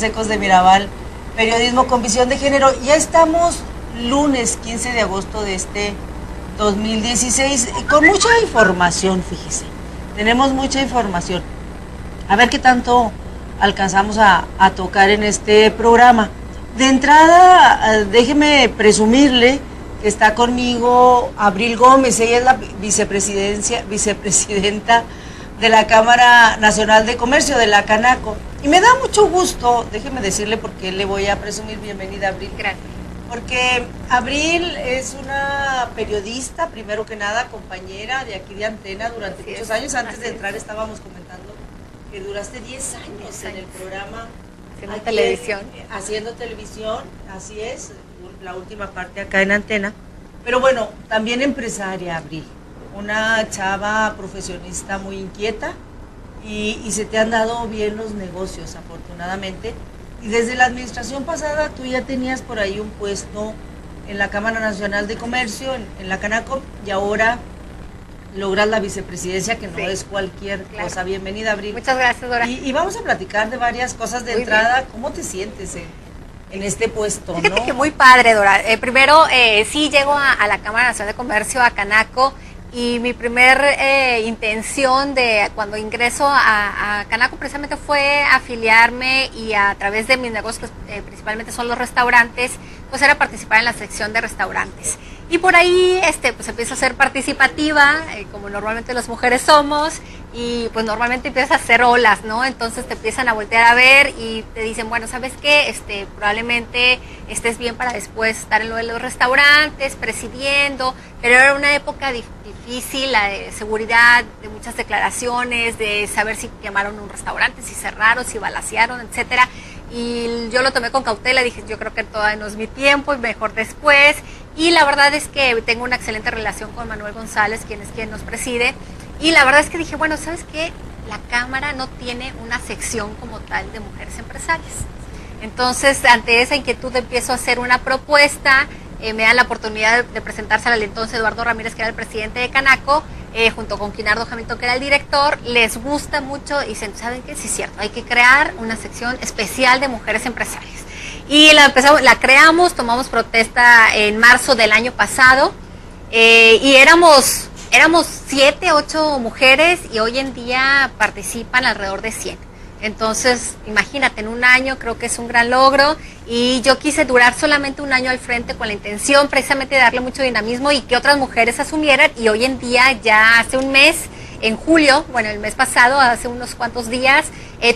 Ecos de Mirabal, periodismo con visión de género. Ya estamos lunes 15 de agosto de este 2016 y con mucha información, fíjese. Tenemos mucha información. A ver qué tanto alcanzamos a tocar en este programa. De entrada, déjeme presumirle que está conmigo Abril Gómez. Ella es la vicepresidenta de la Cámara Nacional de Comercio, de la Canaco. Y me da mucho gusto, déjeme decirle por qué le voy a presumir. Bienvenida, Abril. Gracias. Porque Abril es una periodista, primero que nada, compañera de aquí de Antena durante muchos años. Antes de entrar estábamos comentando que duraste 10 años en el programa. Haciendo televisión. Haciendo televisión, así es, la última parte acá en Antena. Pero bueno, también empresaria, Abril. Una chava profesionista muy inquieta y se te han dado bien los negocios, afortunadamente. Y desde la administración pasada tú ya tenías por ahí un puesto en la Cámara Nacional de Comercio, en la Canaco, y ahora logras la vicepresidencia, que no es cualquier cosa. Bienvenida, Abril. Muchas gracias, Dora. Y vamos a platicar de varias cosas de entrada. Bien. ¿Cómo te sientes en este puesto? Fíjate que muy padre, Dora. Primero, sí llego a la Cámara Nacional de Comercio, a Canaco, y mi primer intención de cuando ingreso a Canaco precisamente fue afiliarme y a través de mis negocios, que principalmente son los restaurantes, pues era participar en la sección de restaurantes. Y por ahí pues empiezo a ser participativa, como normalmente las mujeres somos, y pues normalmente empiezas a hacer olas, ¿no? Entonces te empiezan a voltear a ver y te dicen, bueno, ¿sabes qué? Probablemente estés bien para después estar en lo de los restaurantes, presidiendo, pero era una época difícil, la de seguridad, de muchas declaraciones, de saber si quemaron un restaurante, si cerraron, si balacearon, etcétera. Y yo lo tomé con cautela, dije, yo creo que todavía no es mi tiempo y mejor después. Y la verdad es que tengo una excelente relación con Manuel González, quien nos preside. Y la verdad es que dije, bueno, ¿sabes qué? La Cámara no tiene una sección como tal de mujeres empresarias. Entonces, ante esa inquietud empiezo a hacer una propuesta, me dan la oportunidad de presentarse al entonces Eduardo Ramírez, que era el presidente de Canaco, junto con Quinardo Hamilton, que era el director. Les gusta mucho y dicen, ¿saben qué? Sí, es cierto, hay que crear una sección especial de mujeres empresarias. Y la creamos, tomamos protesta en marzo del año pasado, y éramos 7, 8 mujeres, y hoy en día participan alrededor de 100. Entonces, imagínate, en un año creo que es un gran logro, y yo quise durar solamente un año al frente con la intención precisamente de darle mucho dinamismo y que otras mujeres asumieran. Y hoy en día, ya hace un mes, en julio, bueno, el mes pasado, hace unos cuantos días,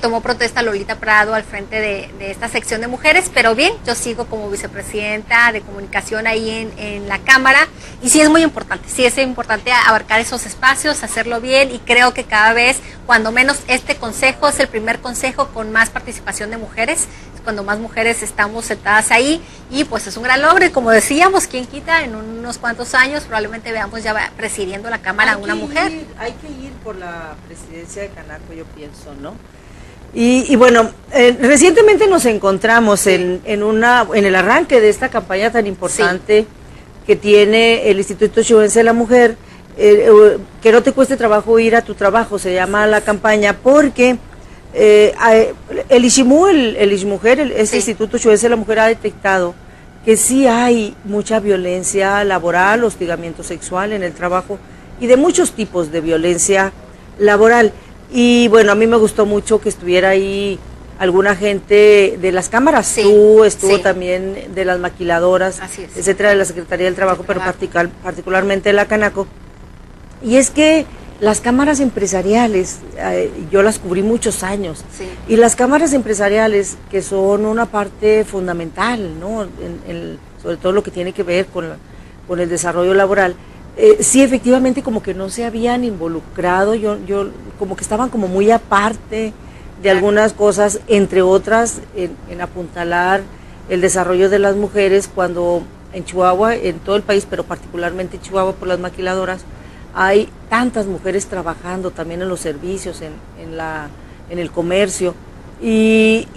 tomó protesta Lolita Prado al frente de esta sección de mujeres, pero bien, yo sigo como vicepresidenta de comunicación ahí en la Cámara, y sí es importante abarcar esos espacios, hacerlo bien, y creo que cada vez, cuando menos este consejo es el primer consejo con más participación de mujeres, cuando más mujeres estamos sentadas ahí, y pues es un gran logro, y como decíamos, quién quita, en unos cuantos años probablemente veamos ya presidiendo la Cámara a una mujer. Hay que ir por la presidencia de Canaco, yo pienso, ¿no? Y bueno, recientemente nos encontramos en el arranque de esta campaña tan importante que tiene el Instituto Chihuahuense de la Mujer, que no te cueste trabajo ir a tu trabajo, se llama la campaña, porque el IXIMU, el IXMujer, este Instituto Chihuahuense de la Mujer, ha detectado que sí hay mucha violencia laboral, hostigamiento sexual en el trabajo y de muchos tipos de violencia laboral. Y bueno, a mí me gustó mucho que estuviera ahí alguna gente de las cámaras, estuvo también de las maquiladoras, etcétera, de la Secretaría del Trabajo, pero particularmente de la Canaco. Y es que las cámaras empresariales, yo las cubrí muchos años, y las cámaras empresariales, que son una parte fundamental, ¿no? Sobre todo lo que tiene que ver con el desarrollo laboral, sí, efectivamente, como que no se habían involucrado, yo como que estaban como muy aparte de algunas cosas, entre otras en apuntalar el desarrollo de las mujeres, cuando en Chihuahua, en todo el país, pero particularmente en Chihuahua por las maquiladoras, hay tantas mujeres trabajando también en los servicios, en el comercio, y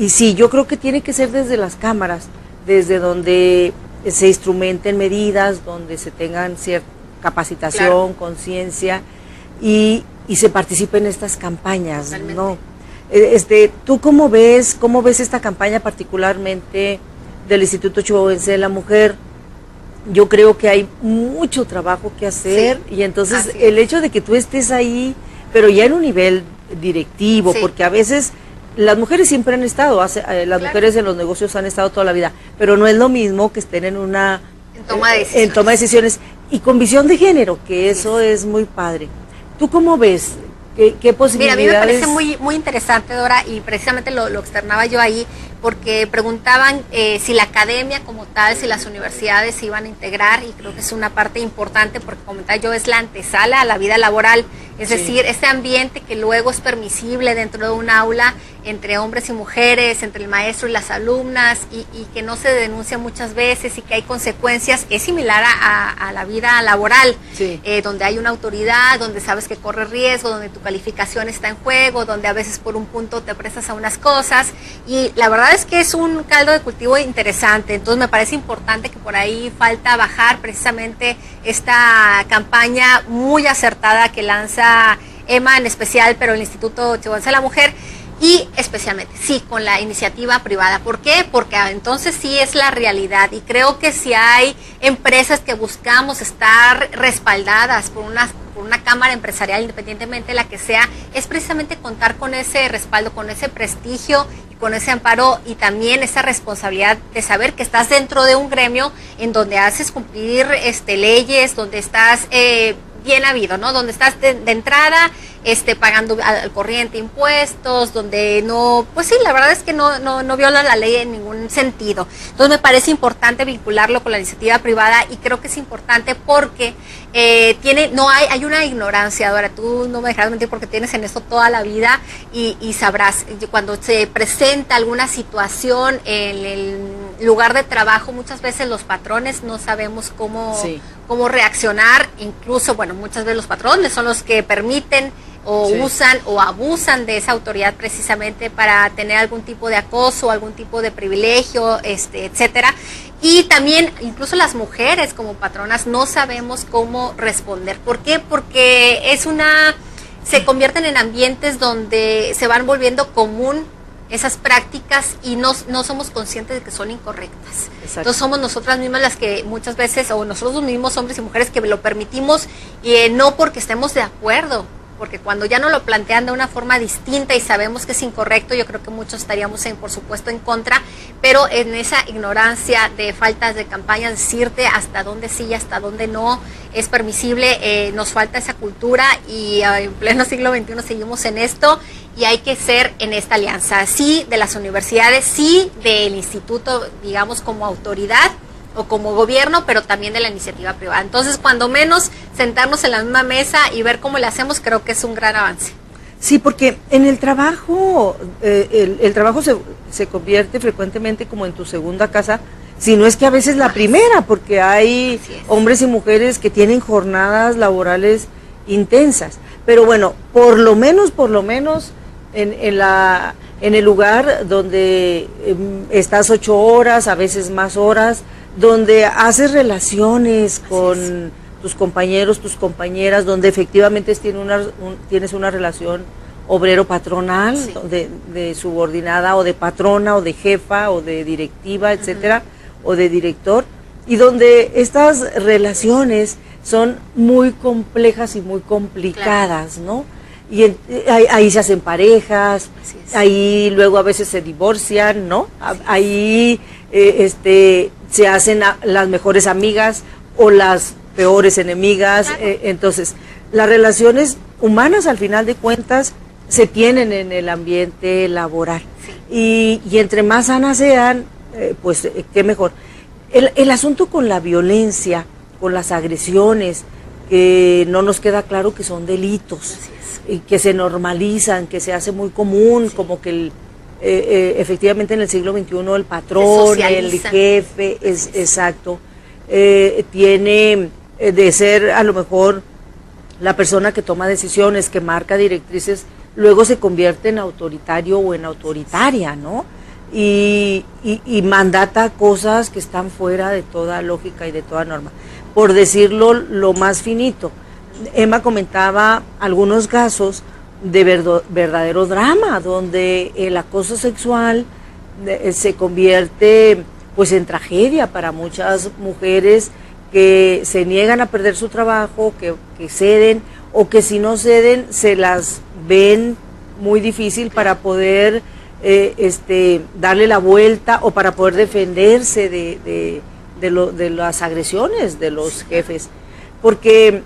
sí, yo creo que tiene que ser desde las cámaras, desde donde se instrumenten medidas, donde se tengan cierta capacitación, conciencia, y se participe en estas campañas, ¿no? ¿Tú cómo ves esta campaña particularmente del Instituto Chihuahuense de la Mujer? Yo creo que hay mucho trabajo que hacer, y entonces el hecho de que tú estés ahí, pero ya en un nivel directivo, porque a veces las mujeres siempre han estado, las mujeres en los negocios han estado toda la vida, pero no es lo mismo que estén en toma de decisiones y con visión de género, que eso es muy padre. ¿Tú cómo ves? ¿Qué posibilidades? Mira, a mí me parece muy, muy interesante, Dora, y precisamente lo externaba yo ahí, porque preguntaban si la academia como tal, si las universidades se iban a integrar, y creo que es una parte importante, porque como tal yo es la antesala a la vida laboral, es decir, ese ambiente que luego es permisible dentro de un aula, entre hombres y mujeres, entre el maestro y las alumnas, y que no se denuncia muchas veces y que hay consecuencias, es similar a la vida laboral, donde hay una autoridad, donde sabes que corre riesgo, donde tu calificación está en juego, donde a veces por un punto te prestas a unas cosas, y la verdad es que es un caldo de cultivo interesante. Entonces me parece importante que por ahí falta bajar precisamente esta campaña muy acertada que lanza Emma en especial, pero el Instituto Chihuahuense de la Mujer, y especialmente, con la iniciativa privada. ¿Por qué? Porque entonces sí es la realidad, y creo que si hay empresas que buscamos estar respaldadas por una cámara empresarial, independientemente de la que sea, es precisamente contar con ese respaldo, con ese prestigio, con ese amparo, y también esa responsabilidad de saber que estás dentro de un gremio en donde haces cumplir leyes, donde estás bien habido, ¿no? Donde estás de entrada pagando al corriente impuestos, donde no, pues sí, la verdad es que no viola la ley en ningún sentido. Entonces me parece importante vincularlo con la iniciativa privada, y creo que es importante porque hay una ignorancia. Ahora tú no me dejarás mentir porque tienes en esto toda la vida, y sabrás, cuando se presenta alguna situación en el lugar de trabajo, muchas veces los patrones no sabemos cómo reaccionar. Incluso, bueno, muchas veces los patrones son los que permiten o usan o abusan de esa autoridad precisamente para tener algún tipo de acoso, algún tipo de privilegio, etcétera. Y también incluso las mujeres como patronas no sabemos cómo responder. ¿Por qué? Porque se convierten en ambientes donde se van volviendo común esas prácticas, y no somos conscientes de que son incorrectas. Exacto. Entonces somos nosotras mismas las que muchas veces, o nosotros mismos, hombres y mujeres, que lo permitimos, no porque estemos de acuerdo, porque cuando ya no lo plantean de una forma distinta y sabemos que es incorrecto, yo creo que muchos estaríamos por supuesto en contra, pero en esa ignorancia de faltas de campaña, decirte hasta dónde sí y hasta dónde no es permisible, nos falta esa cultura, y en pleno siglo XXI seguimos en esto, y hay que ser en esta alianza, sí de las universidades, sí del instituto, digamos, como autoridad o como gobierno, pero también de la iniciativa privada. Entonces, cuando menos sentarnos en la misma mesa y ver cómo le hacemos, creo que es un gran avance. Sí, porque en el trabajo, el trabajo se convierte frecuentemente como en tu segunda casa, si no es que a veces la primera, porque hay hombres y mujeres que tienen jornadas laborales intensas. Pero bueno, por lo menos en el lugar donde estás 8 horas, a veces más horas, donde haces relaciones con tus compañeros, tus compañeras, donde efectivamente tienes una relación obrero-patronal, de subordinada, o de patrona, o de jefa, o de directiva, etcétera, o de director, y donde estas relaciones son muy complejas y muy complicadas, ¿no? Y ahí se hacen parejas, ahí luego a veces se divorcian, ¿no? Ahí se hacen las mejores amigas o las peores enemigas. Entonces, las relaciones humanas, al final de cuentas, se tienen en el ambiente laboral. Y entre más sanas sean, pues qué mejor. El asunto con la violencia, con las agresiones, que no nos queda claro que son delitos, y que se normalizan, que se hace muy común, como que efectivamente en el siglo XXI el patrón, el jefe, exacto, tiene de ser a lo mejor la persona que toma decisiones, que marca directrices, luego se convierte en autoritario o en autoritaria, ¿no? Y mandata cosas que están fuera de toda lógica y de toda norma. Por decirlo lo más finito, Emma comentaba algunos casos verdadero drama, donde el acoso sexual se convierte pues en tragedia para muchas mujeres que se niegan a perder su trabajo, que ceden, o que si no ceden se las ven muy difícil para poder darle la vuelta o para poder defenderse de las agresiones de los jefes, porque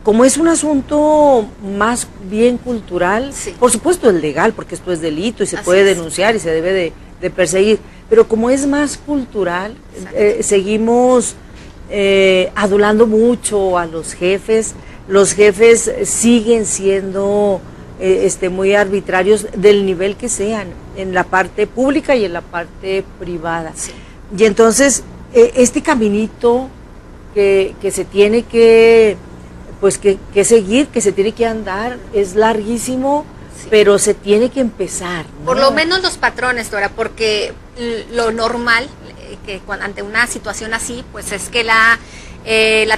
como es un asunto más bien cultural, por supuesto es legal, porque esto es delito y se puede denunciar y se debe de perseguir, pero como es más cultural, seguimos adulando mucho a los jefes siguen siendo muy arbitrarios del nivel que sean, en la parte pública y en la parte privada. Y entonces, este caminito que se tiene que seguir, que se tiene que andar, es larguísimo, pero se tiene que empezar, ¿no? Por lo menos los patrones, Dora, porque lo normal, que ante una situación así, pues es que la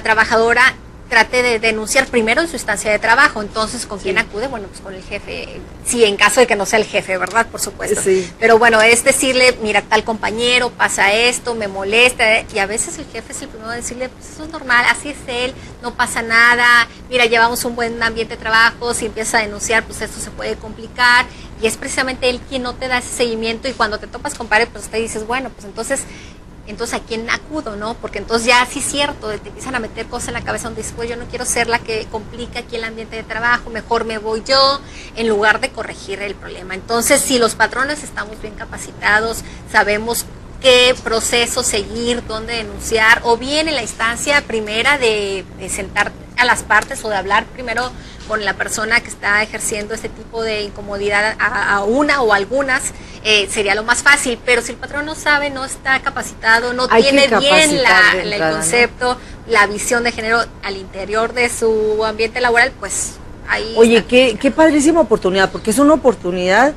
trabajadora trate de denunciar primero en su instancia de trabajo. Entonces, ¿con quién acude? Bueno, pues con el jefe, sí, en caso de que no sea el jefe, ¿verdad? Por supuesto. Pero bueno, es decirle, mira, tal compañero, pasa esto, me molesta, y a veces el jefe es el primero a decirle, pues eso es normal, así es él, no pasa nada, mira, llevamos un buen ambiente de trabajo, si empiezas a denunciar, pues esto se puede complicar, y es precisamente él quien no te da ese seguimiento, y cuando te topas con pared, pues te dices, bueno, pues entonces ¿a quién acudo, no? Porque entonces ya sí es cierto, te empiezan a meter cosas en la cabeza donde dices, pues yo no quiero ser la que complica aquí el ambiente de trabajo, mejor me voy yo, en lugar de corregir el problema. Entonces, si los patrones estamos bien capacitados, sabemos qué proceso seguir, dónde denunciar, o bien en la instancia primera de sentar a las partes o de hablar primero con la persona que está ejerciendo este tipo de incomodidad a una o algunas, sería lo más fácil. Pero si el patrón no sabe, no está capacitado, no tiene bien el concepto, ¿no? La visión de género al interior de su ambiente laboral, pues ahí... Oye, qué padrísima oportunidad, porque es una oportunidad,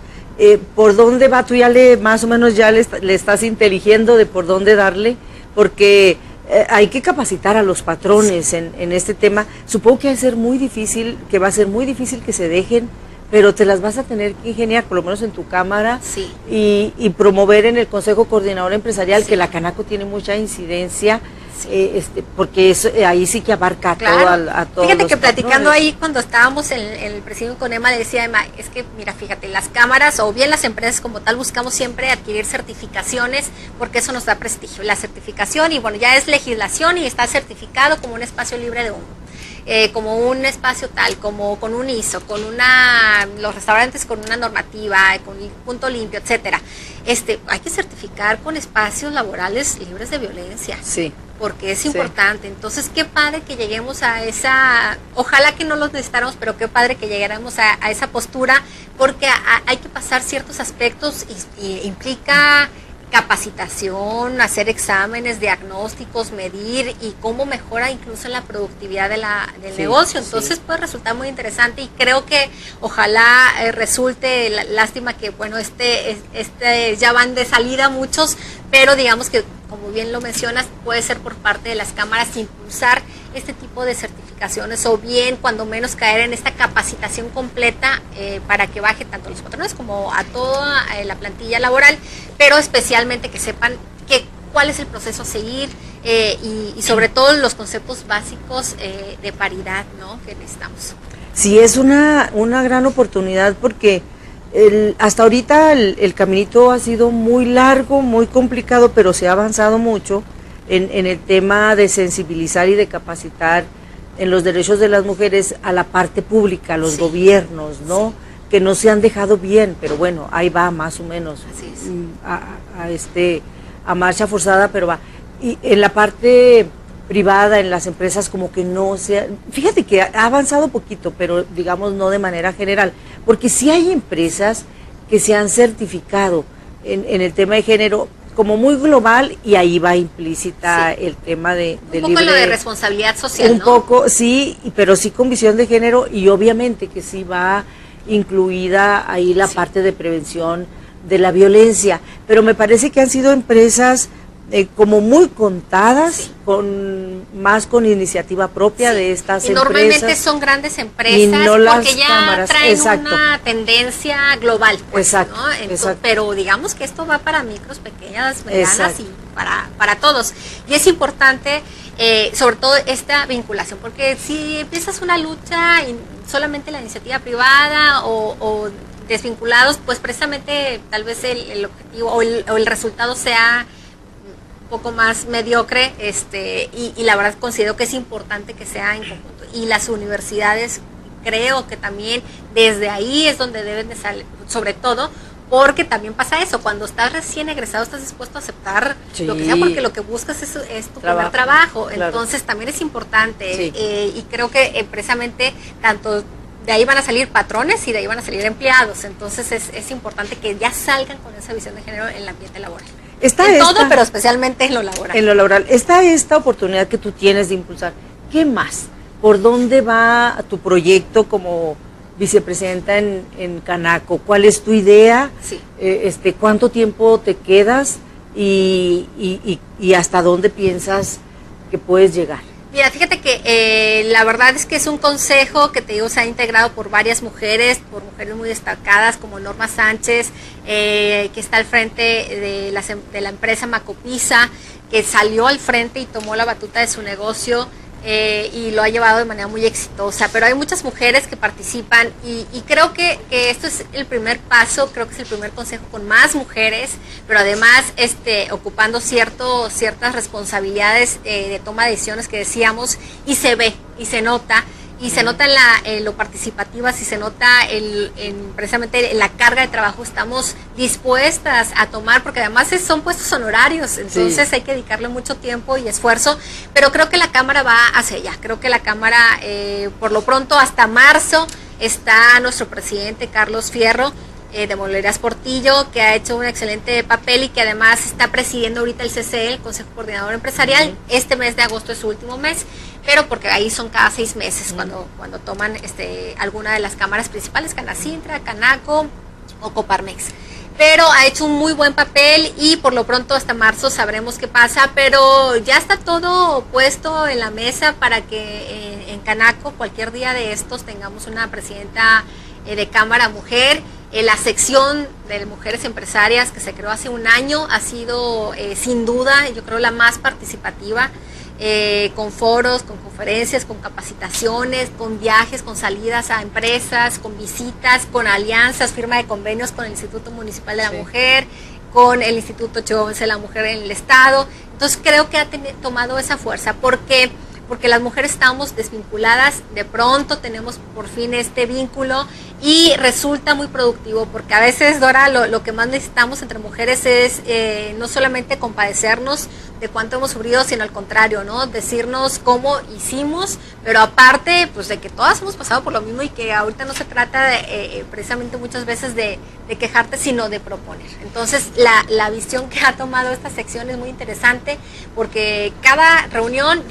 por dónde va, tú ya más o menos ya le estás inteligiendo de por dónde darle, porque... hay que capacitar a los patrones en este tema. Supongo que va a ser muy difícil que se dejen, pero te las vas a tener que ingeniar, por lo menos en tu cámara, y promover en el Consejo Coordinador Empresarial, que la Canaco tiene mucha incidencia, porque ahí sí que abarca a todos. Fíjate que platicando ahí, cuando estábamos en el presidio con Emma, le decía a Emma, es que mira, fíjate, las cámaras o bien las empresas como tal buscamos siempre adquirir certificaciones, porque eso nos da prestigio, la certificación, y bueno, ya es legislación y está certificado como un espacio libre de humo. Como un espacio tal, como con un ISO, los restaurantes con una normativa, con un punto limpio, etcétera. Hay que certificar con espacios laborales libres de violencia. Sí. Porque es importante. Entonces, qué padre que lleguemos a esa, ojalá que no los necesitáramos, pero qué padre que llegáramos a esa postura, porque hay que pasar ciertos aspectos y implica capacitación, hacer exámenes, diagnósticos, medir y cómo mejora incluso la productividad del negocio. Entonces puede resultar muy interesante, y creo que ojalá resulte, lástima que bueno, ya van de salida muchos, pero digamos que, como bien lo mencionas, puede ser por parte de las cámaras impulsar este tipo de certificaciones, o bien cuando menos caer en esta capacitación completa para que baje tanto a los patrones como a toda la plantilla laboral, pero especialmente que sepan cuál es el proceso a seguir, y sobre todo los conceptos básicos de paridad, ¿no?, que necesitamos. Sí, es una gran oportunidad, porque hasta ahorita el caminito ha sido muy largo, muy complicado, pero se ha avanzado mucho en el tema de sensibilizar y de capacitar en los derechos de las mujeres a la parte pública, a los gobiernos, ¿no? Que no se han dejado bien, pero bueno, ahí va más o menos. Así es. A marcha forzada, pero va. Y en la parte privada, en las empresas, como que no se... Fíjate que ha avanzado poquito, pero digamos no de manera general, porque sí hay empresas que se han certificado en el tema de género como muy global, y ahí va implícita el tema de un poco lo de responsabilidad social, un poco, sí, pero sí con visión de género, y obviamente que sí va incluida ahí la parte de prevención de la violencia, pero me parece que han sido empresas como muy contadas, Sí. con iniciativa propia Sí. de estas y empresas. normalmente son grandes empresas Y no las porque ya cámaras, traen exacto. una tendencia global, pues, Exacto, ¿no? Entonces, exacto. pero digamos que esto va para micros, pequeñas, medianas Exacto. y para todos. Y es importante, sobre todo esta vinculación, porque si empiezas una lucha y solamente la iniciativa privada o desvinculados, pues precisamente tal vez el objetivo o el resultado sea poco más mediocre, y la verdad considero que es importante que sea en conjunto. Y las universidades creo que también desde ahí es donde deben de salir, sobre todo porque también pasa eso, cuando estás recién egresado estás dispuesto a aceptar Sí. lo que sea, porque lo que buscas es tu primer trabajo, claro. Entonces también es importante, sí. Y creo que precisamente tanto de ahí van a salir patrones y de ahí van a salir empleados, entonces es importante que ya salgan con esa visión de género en el ambiente laboral. Todo, pero especialmente en lo laboral. En lo laboral. Está esta oportunidad que tú tienes de impulsar. ¿Qué más? ¿Por dónde va tu proyecto como vicepresidenta en Canaco? ¿Cuál es tu idea? Sí. ¿Cuánto tiempo te quedas? Y hasta dónde piensas que puedes llegar? Mira, fíjate que la verdad es que es un consejo que te digo se ha integrado por varias mujeres, por mujeres muy destacadas como Norma Sánchez, que está al frente de la empresa Macopisa, que salió al frente y tomó la batuta de su negocio y lo ha llevado de manera muy exitosa. Pero hay muchas mujeres que participan y creo que esto es el primer paso, creo que es el primer consejo con más mujeres, pero además ocupando ciertas responsabilidades de toma de decisiones que decíamos, y se ve y se nota. Y se nota en lo participativas y se nota precisamente en la carga de trabajo estamos dispuestas a tomar, porque además son puestos honorarios, entonces sí. Hay que dedicarle mucho tiempo y esfuerzo, pero creo que la Cámara va hacia allá, creo que la Cámara por lo pronto hasta marzo está nuestro presidente Carlos Fierro, de Molerías Portillo, que ha hecho un excelente papel y que además está presidiendo ahorita el CCE, el Consejo Coordinador Empresarial. Este mes de agosto es su último mes, pero porque ahí son cada 6 meses cuando toman alguna de las cámaras principales, Canacintra, Canaco o Coparmex. Pero ha hecho un muy buen papel y por lo pronto hasta marzo sabremos qué pasa, pero ya está todo puesto en la mesa para que en Canaco cualquier día de estos tengamos una presidenta de Cámara mujer. La sección de mujeres empresarias que se creó hace un año ha sido sin duda, yo creo, la más participativa, con foros, con conferencias, con capacitaciones, con viajes, con salidas a empresas, con visitas, con alianzas, firma de convenios con el Instituto Municipal de la Mujer, con el Instituto Chihuahuense de la Mujer en el Estado. Entonces creo que ha tomado esa fuerza, porque las mujeres estamos desvinculadas, de pronto tenemos por fin este vínculo y resulta muy productivo, porque a veces, Dora, lo que más necesitamos entre mujeres es no solamente compadecernos de cuánto hemos sufrido, sino al contrario, ¿no? Decirnos cómo hicimos, pero aparte, pues de que todas hemos pasado por lo mismo y que ahorita no se trata de, precisamente muchas veces de quejarte, sino de proponer. Entonces, la visión que ha tomado esta sección es muy interesante, porque cada reunión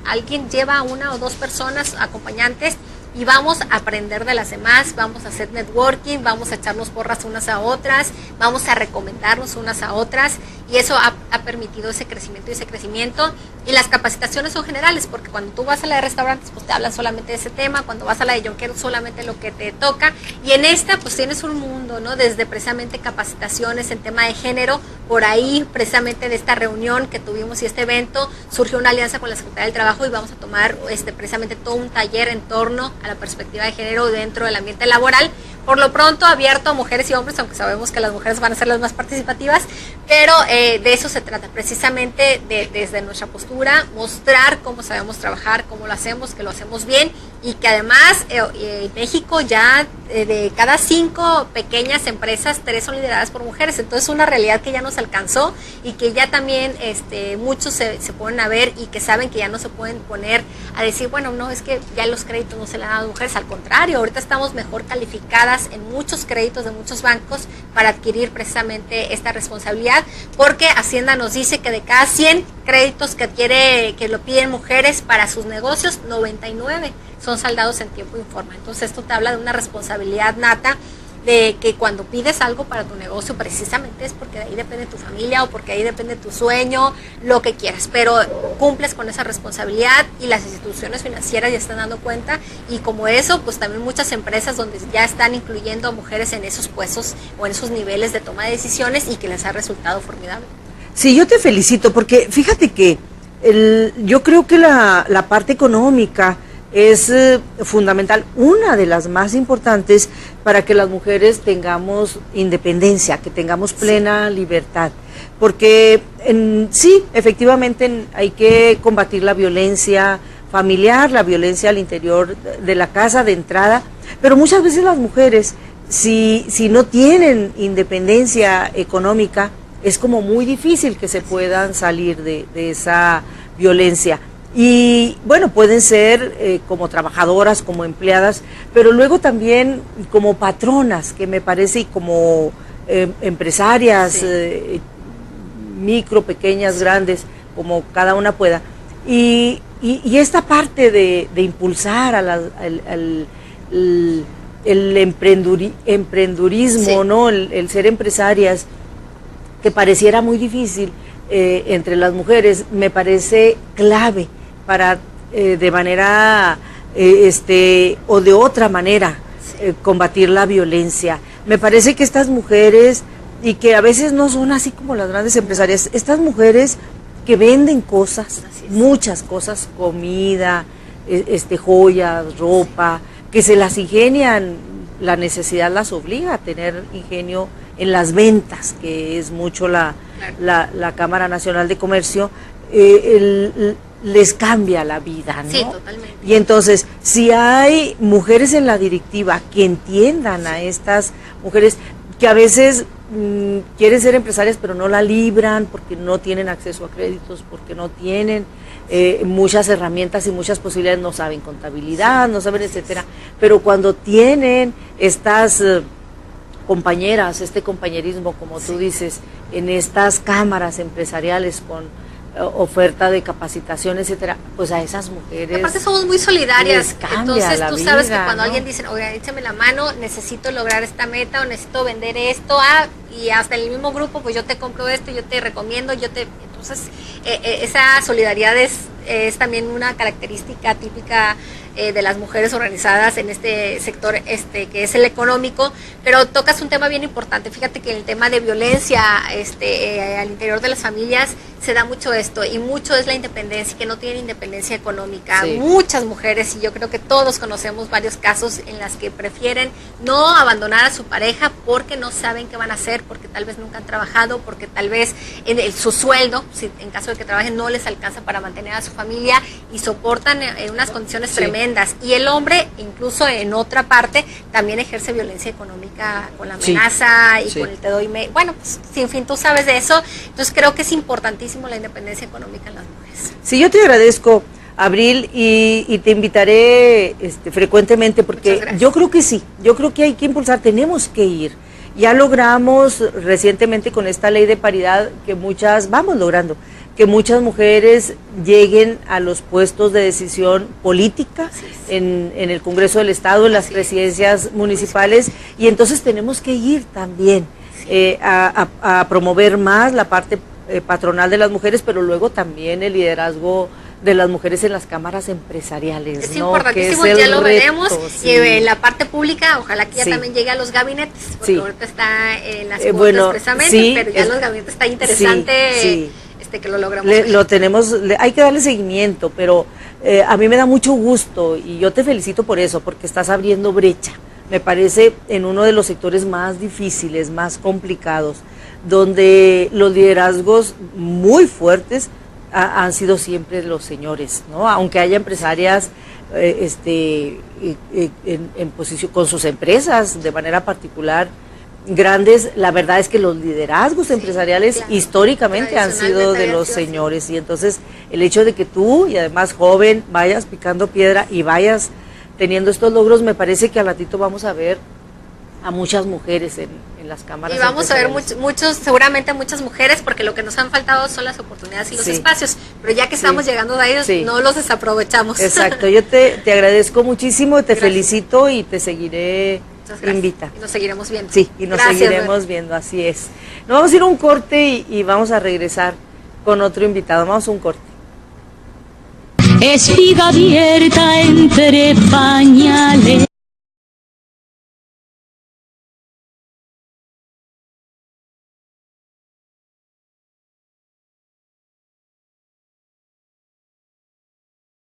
alguien lleva 1 o 2 personas acompañantes y vamos a aprender de las demás, vamos a hacer networking, vamos a echarnos porras unas a otras, vamos a recomendarnos unas a otras, y eso ha permitido ese crecimiento. Y las capacitaciones son generales, porque cuando tú vas a la de restaurantes, pues te hablan solamente de ese tema, cuando vas a la de yonqueros solamente lo que te toca, y en esta pues tienes un mundo, ¿no? Desde precisamente capacitaciones en tema de género, por ahí precisamente de esta reunión que tuvimos y este evento, surgió una alianza con la Secretaría del Trabajo y vamos a tomar precisamente todo un taller en torno a la perspectiva de género dentro del ambiente laboral, por lo pronto abierto a mujeres y hombres, aunque sabemos que las mujeres van a ser las más participativas, pero de eso se trata, precisamente desde nuestra postura, mostrar cómo sabemos trabajar, cómo lo hacemos, que lo hacemos bien, y que además México ya de cada 5 pequeñas empresas, 3 son lideradas por mujeres, entonces una realidad que ya nos alcanzó y que ya también muchos se ponen a ver y que saben que ya no se pueden poner a decir, bueno, no, es que ya los créditos no se le han dado a mujeres, al contrario, ahorita estamos mejor calificadas en muchos créditos de muchos bancos para adquirir precisamente esta responsabilidad, porque Hacienda nos dice que de cada 100 créditos que lo piden mujeres para sus negocios, 99 son saldados en tiempo y forma. Entonces esto te habla de una responsabilidad nata de que cuando pides algo para tu negocio precisamente es porque de ahí depende tu familia o porque ahí depende tu sueño, lo que quieras, pero cumples con esa responsabilidad y las instituciones financieras ya están dando cuenta, y como eso, pues también muchas empresas donde ya están incluyendo a mujeres en esos puestos o en esos niveles de toma de decisiones y que les ha resultado formidable. Sí, yo te felicito porque fíjate que yo creo que la parte económica es fundamental, una de las más importantes para que las mujeres tengamos independencia, que tengamos plena libertad, porque sí, efectivamente hay que combatir la violencia familiar, la violencia al interior de la casa de entrada, pero muchas veces las mujeres, si no tienen independencia económica, es como muy difícil que se puedan salir de esa violencia. Y bueno, pueden ser como trabajadoras, como empleadas, pero luego también como patronas, que me parece, y como empresarias, micro, pequeñas, grandes, como cada una pueda. Y esta parte de impulsar el emprendurismo, ¿no? El ser empresarias, que pareciera muy difícil entre las mujeres, me parece clave para de manera o de otra manera combatir la violencia. Me parece que estas mujeres, y que a veces no son así como las grandes empresarias, estas mujeres que venden cosas, muchas cosas, comida, joyas, ropa, que se las ingenian, la necesidad las obliga a tener ingenio en las ventas, que es mucho la Cámara Nacional de Comercio, les cambia la vida, ¿no? Sí, totalmente. Y entonces, si hay mujeres en la directiva que entiendan a estas mujeres que a veces quieren ser empresarias pero no la libran porque no tienen acceso a créditos, porque no tienen muchas herramientas y muchas posibilidades, no saben contabilidad, no saben, etcétera, pero cuando tienen estas compañeras, este compañerismo, como tú dices, en estas cámaras empresariales con oferta de capacitación, etcétera, pues a esas mujeres. Y aparte somos muy solidarias, entonces tú sabes que cuando ¿no? alguien dice, oiga, échame la mano, necesito lograr esta meta o necesito vender esto, y hasta en el mismo grupo, pues yo te compro esto, yo te recomiendo, entonces esa solidaridad es también una característica típica de las mujeres organizadas en este sector que es el económico, pero tocas un tema bien importante. Fíjate que en el tema de violencia al interior de las familias se da mucho esto, y mucho es la independencia, que no tienen independencia económica. Sí. Muchas mujeres, y yo creo que todos conocemos varios casos en las que prefieren no abandonar a su pareja porque no saben qué van a hacer, porque tal vez nunca han trabajado, porque tal vez su sueldo, si en caso de que trabajen, no les alcanza para mantener a su familia, y soportan en unas condiciones tremendas. Y el hombre, incluso en otra parte, también ejerce violencia económica con la amenaza y con el te doy bueno, pues en fin, tú sabes de eso. Entonces creo que es importantísimo la independencia económica en las mujeres. Sí, yo te agradezco, Abril, y te invitaré frecuentemente, porque yo creo que sí, yo creo que hay que impulsar, tenemos que ir. Ya logramos recientemente con esta ley de paridad que vamos logrando que muchas mujeres lleguen a los puestos de decisión política en el Congreso del Estado, en las presidencias municipales, y entonces tenemos que ir también a promover más la parte patronal de las mujeres, pero luego también el liderazgo de las mujeres en las cámaras empresariales. Es importantísimo, que es ya lo veremos, sí. Y en la parte pública, ojalá que ya también llegue a los gabinetes, porque ahorita está en las cuotas precisamente, pero ya los gabinetes está interesante que lo logramos. Lo tenemos, hay que darle seguimiento, pero a mí me da mucho gusto, y yo te felicito por eso, porque estás abriendo brecha, me parece, en uno de los sectores más difíciles, más complicados, donde los liderazgos muy fuertes han sido siempre los señores, ¿no? Aunque haya empresarias en posición con sus empresas de manera particular grandes, la verdad es que los liderazgos empresariales históricamente han sido de los señores, y entonces el hecho de que tú, y además joven, vayas picando piedra y vayas teniendo estos logros, me parece que al ratito vamos a ver a muchas mujeres en las cámaras. Y vamos a ver seguramente muchas mujeres, porque lo que nos han faltado son las oportunidades y los espacios, pero ya que estamos llegando a ellos, no los desaprovechamos. Exacto, yo te agradezco muchísimo, te felicito y te seguiré Muchas gracias. Invita. Y nos seguiremos viendo. Sí, y nos seguiremos viendo, así es. Nos vamos a ir a un corte y vamos a regresar con otro invitado. Vamos a un corte. Espiga abierta entre pañales,